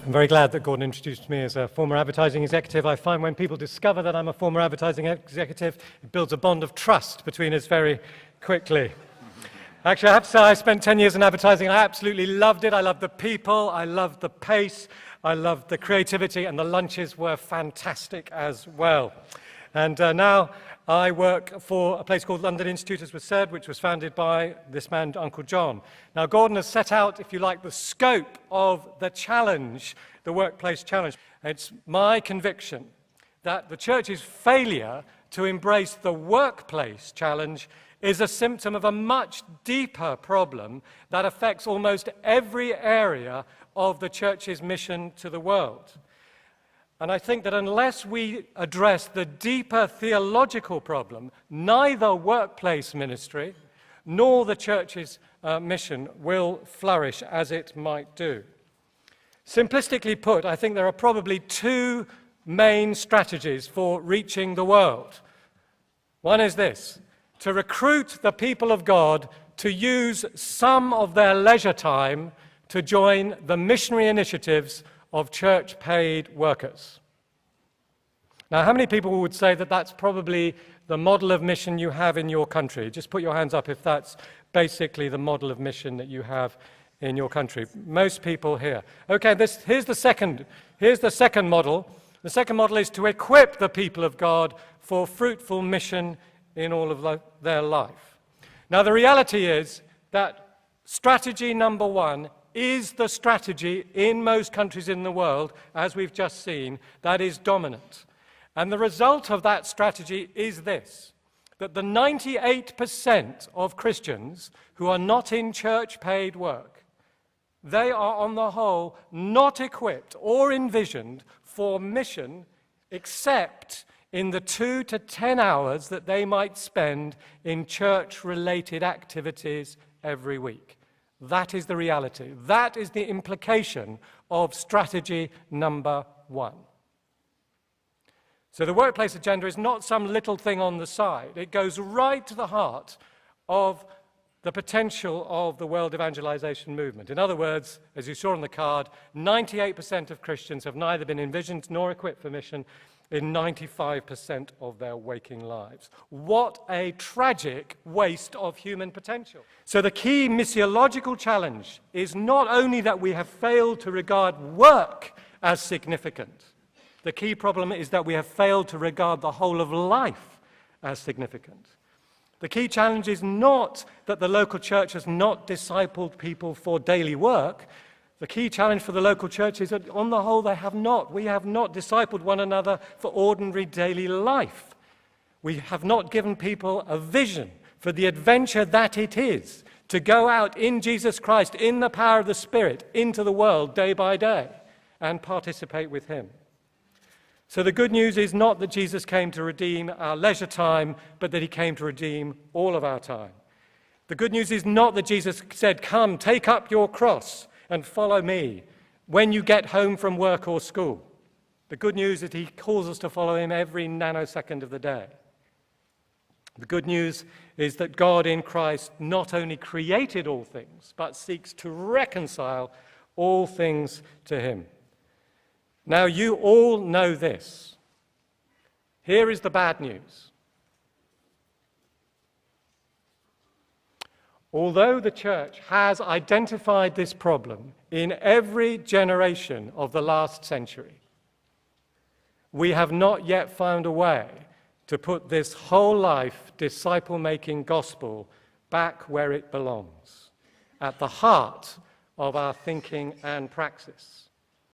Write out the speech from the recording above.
I'm very glad that Gordon introduced me as a former advertising executive. I find when people discover that I'm a former advertising executive, it builds a bond of trust between us very quickly. Actually, I have to say I spent 10 years in advertising. I absolutely loved it. I loved the people. I loved the pace. I loved the creativity, and the lunches were fantastic as well. And now I work for a place called London Institute, as was said, which was founded by this man, Uncle John. Now, Gordon has set out, if you like, the scope of the challenge, the workplace challenge. It's my conviction that the church's failure to embrace the workplace challenge is a symptom of a much deeper problem that affects almost every area of the church's mission to the world. And I think that unless we address the deeper theological problem, neither workplace ministry nor the church's mission will flourish as it might do. Simplistically put, I think there are probably two main strategies for reaching the world. One is this: to recruit the people of God to use some of their leisure time to join the missionary initiatives of church-paid workers. Now, how many people would say that that's probably the model of mission you have in your country? Just put your hands up if that's basically the model of mission that you have in your country. Most people here. Okay, here's the second model. The second model is to equip the people of God for fruitful mission in all of their life. Now, the reality is that strategy number one is the strategy in most countries in the world, as we've just seen, that is dominant. And the result of that strategy is this: that the 98% of Christians who are not in church-paid work, they are on the whole not equipped or envisioned for mission except in the 2 to 10 hours that they might spend in church-related activities every week. That is the reality. That is the implication of strategy number one. So the workplace agenda is not some little thing on the side. It goes right to the heart of the potential of the world evangelization movement. In other words, as you saw on the card, 98% of Christians have neither been envisioned nor equipped for mission in 95% of their waking lives. What a tragic waste of human potential. So the key missiological challenge is not only that we have failed to regard work as significant. The key problem is that we have failed to regard the whole of life as significant. The key challenge is not that the local church has not discipled people for daily work. The key challenge for the local church is that, on the whole, they have not. We have not discipled one another for ordinary daily life. We have not given people a vision for the adventure that it is to go out in Jesus Christ, in the power of the Spirit, into the world day by day and participate with Him. So the good news is not that Jesus came to redeem our leisure time, but that He came to redeem all of our time. The good news is not that Jesus said, "Come, take up your cross and follow me when you get home from work or school." The good news is He calls us to follow Him every nanosecond of the day. The good news is that God in Christ not only created all things, but seeks to reconcile all things to Him. Now, you all know this. Here is the bad news. Although the church has identified this problem in every generation of the last century, we have not yet found a way to put this whole life disciple-making gospel back where it belongs, at the heart of our thinking and praxis.